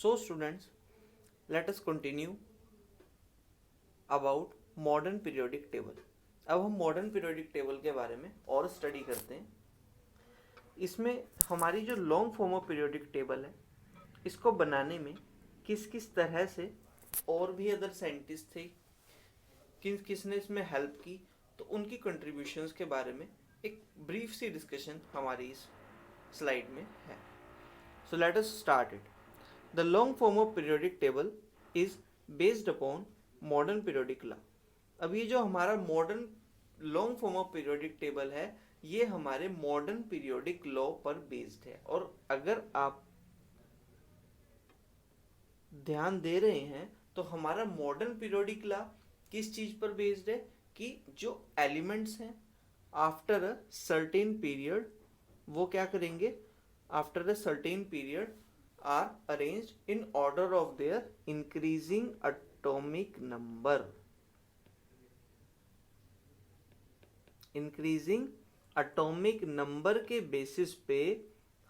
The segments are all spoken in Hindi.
So students, let us continue about modern periodic table. अब हम मॉडर्न पीरियोडिक टेबल के बारे में और स्टडी करते हैं। इसमें हमारी जो long form of periodic table है, इसको बनाने में किस किस तरह से और भी अदर साइंटिस्ट थे, किसने इसमें हेल्प की, तो उनकी कंट्रीब्यूशंस के बारे में एक ब्रीफ सी डिस्कशन हमारी इस स्लाइड में है। So let us start it. The long form of periodic table is based upon modern periodic law. अब ये जो हमारा modern long form of periodic table है, ये हमारे मॉडर्न पीरियोडिक लॉ पर बेस्ड है। और अगर आप ध्यान दे रहे हैं तो हमारा मॉडर्न पीरियोडिक लॉ किस चीज पर बेस्ड है कि जो एलिमेंट्स हैं आफ्टर अ सर्टेन पीरियड वो क्या करेंगे, after a certain period are arranged in order of their increasing atomic number. Increasing atomic number के बेसिस पे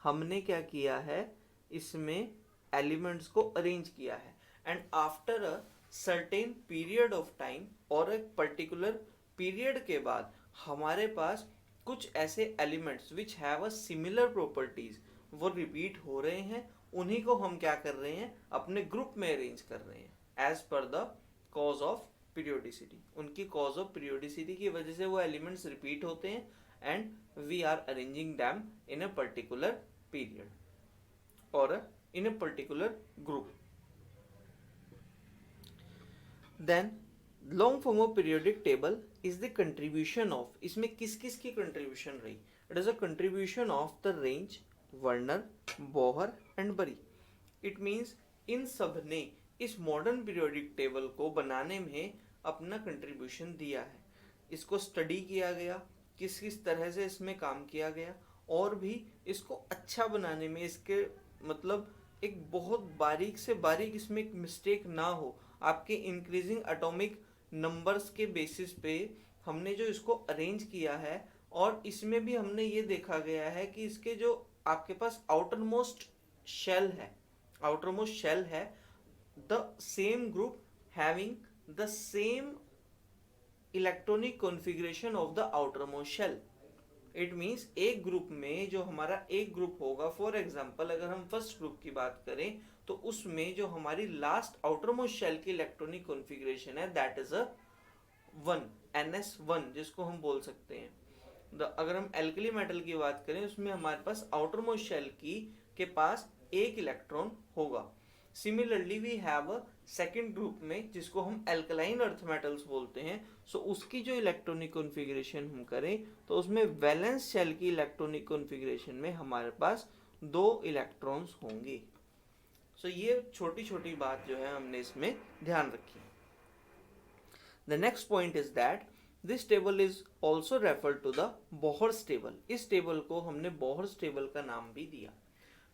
हमने क्या किया है, इसमें एलिमेंट्स को अरेंज किया है। And after a certain period of time और एक पर्टिकुलर पीरियड के बाद हमारे पास कुछ ऐसे elements which have a similar properties वो रिपीट हो रहे हैं, उन्हीं को हम क्या कर रहे हैं, अपने ग्रुप में अरेंज कर रहे हैं as per the cause of periodicity. उनकी कॉज ऑफ पीरियोडिसिटी की वजह से वो एलिमेंट्स रिपीट होते हैं and we are arranging them in a particular period और in a particular group. Then long form of periodic table is the contribution of, इसमें किस किस की कंट्रीब्यूशन रही, it is a contribution of the Rang, Werner, Bohr and Bury. It means इन सब ने इस मॉडर्न पीरियोडिक टेबल को बनाने में अपना कंट्रीब्यूशन दिया है। इसको स्टडी किया गया, किस किस तरह से इसमें काम किया गया, और भी इसको अच्छा बनाने में इसके मतलब एक बहुत बारीक से बारीक इसमें एक मिस्टेक ना हो, आपके इंक्रीजिंग एटॉमिक नंबर्स के बेसिस पे हमने जो इसको अरेंज किया है। और इसमें भी हमने ये देखा गया है कि इसके जो आपके पास आउटरमोस्ट शेल है the same group having the same electronic configuration of the outermost shell. It means एक ग्रुप में जो हमारा एक ग्रुप होगा, फॉर एग्जांपल अगर हम फर्स्ट ग्रुप की बात करें तो उसमें जो हमारी लास्ट आउटरमोस्ट शेल की इलेक्ट्रॉनिक कॉन्फ़िगरेशन है दैट इज अ 1 NS1 जिसको हम बोल सकते हैं। अगर हम एल्कली मेटल की बात करें उसमें हमारे पास आउटरमोस्ट शेल की के पास एक इलेक्ट्रॉन होगा। Similarly we have a second group में जिसको हम एल्कलाइन अर्थ मेटल्स बोलते हैं। सो उसकी जो इलेक्ट्रॉनिक कॉन्फ़िगरेशन हम करें तो उसमें वैलेंस शेल की इलेक्ट्रॉनिक कॉन्फ़िगरेशन में हमारे पास 2 इलेक्ट्रॉन्स होंगे। सो ये छोटी छोटी बात जो है हमने इसमें ध्यान रखी। The next point is that this table is also referred to the Bohr's table। इस टेबल को हमने बोहर्स टेबल का नाम भी दिया।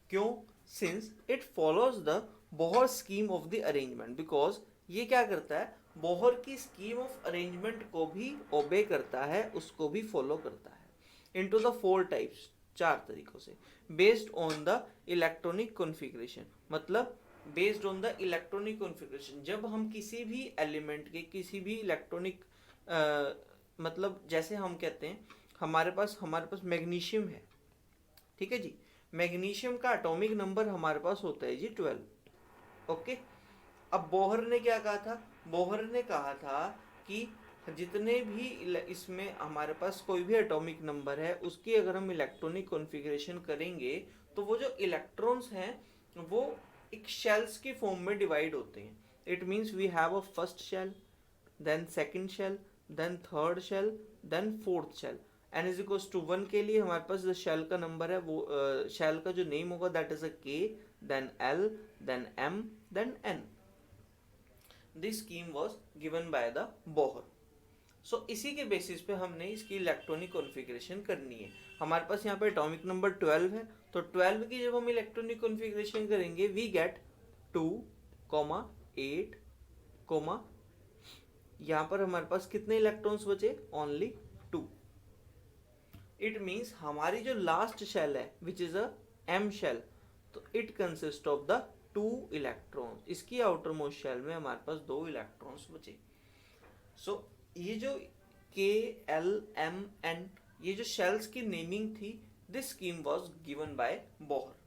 क्यों? Since it follows the Bohr scheme of the arrangement, because ये क्या करता है, बोहर की स्कीम ऑफ अरेंजमेंट को भी ओबे करता है, उसको भी फॉलो करता है। इनटू द 4 टाइप्स, 4 तरीकों से, based on the electronic configuration. मतलब based on the electronic configuration, जब हम किसी भी एलिमेंट के किसी भी इलेक्ट्रॉनिक मतलब जैसे हम कहते हैं हमारे पास मैग्नीशियम है, ठीक है जी, मैग्नीशियम का एटॉमिक नंबर हमारे पास होता है जी 12। ओके, अब बोहर ने क्या कहा था, बोहर ने कहा था कि जितने भी इसमें हमारे पास कोई भी एटॉमिक नंबर है उसकी अगर हम इलेक्ट्रॉनिक कॉन्फ़िगरेशन करेंगे तो वो जो इलेक्ट्रॉन्स हैं वो एक शेल्स की फॉर्म में डिवाइड होते हैं। It means we have a first shell, then second shell, then third shell, then fourth shell. n is equals to 1 के लिए हमारे पास जो शेल का नंबर है वो शेल का जो नेम होगा that is a k, then l, then m, then n। This scheme was given by the Bohr. So इसी के बेसिस पे हमने इसकी इलेक्ट्रॉनिक कॉन्फ़िगरेशन करनी है। हमारे पास यहाँ पे एटॉमिक नंबर 12 है, तो 12 की जब हम इलेक्ट्रॉनिक कॉन्फ़िगरेशन करेंगे वी गेट 2, 8, यहाँ पर हमारे पास कितने इलेक्ट्रॉन्स बचे, ओनली 2। इट मीन्स हमारी जो लास्ट शेल है which is a m shell, तो it consist of the 2 electrons, इसकी आउटर मोस्ट शेल में हमारे पास 2 इलेक्ट्रॉन्स बचे। सो ये जो के एल एम एन ये जो शेल्स की नेमिंग थी, this scheme was given bye Bohr.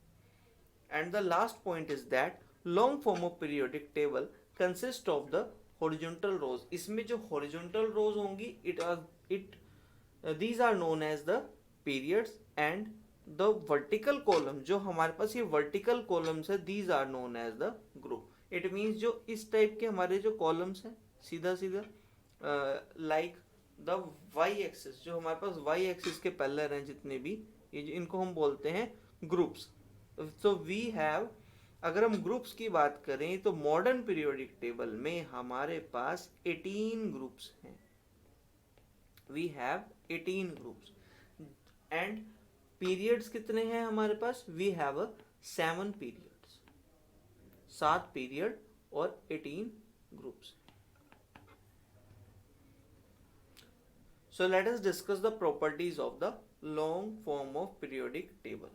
And the last point is that long form of periodic table consist of the horizontal rows. इसमें जो horizontal rows होंगी these are known as the periods, and the vertical column जो हमारे पास ये vertical columns है, these are known as the group. It means जो इस टाइप के हमारे जो columns हैं सीधा सीधा like the y axis, जो हमारे पास y axis के पैरेलल हैं जितने भी, ये इनको हम बोलते हैं ग्रुप्स। तो वी हैव, अगर हम ग्रुप्स की बात करें तो मॉडर्न पीरियोडिक टेबल में हमारे पास 18 ग्रुप्स हैं। We have 18 groups and periods कितने हैं हमारे पास? वी हैव 7 पीरियड्स, 7 पीरियड और 18 groups. So let us discuss the properties of the long form of periodic table.